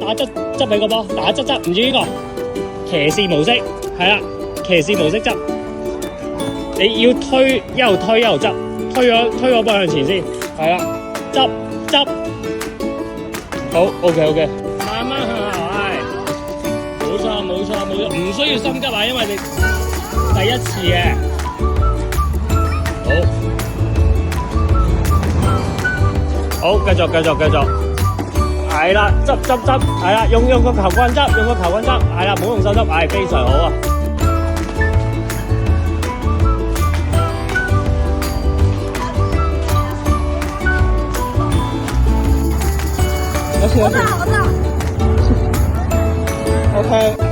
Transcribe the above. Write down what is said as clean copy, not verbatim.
打側側俾個波，打側側，唔知呢個騎士模式，係啦，騎士模式側，你要推一路推一路側，推個波向前先，係啦，側，好 ，OK， 慢慢向後，係，冇錯，唔需要心急啊，因為你第一次嘅，好，繼續。係啦，執，係啦，用個球棍執，係啦，唔好用手執，係非常好啊！我知。OK。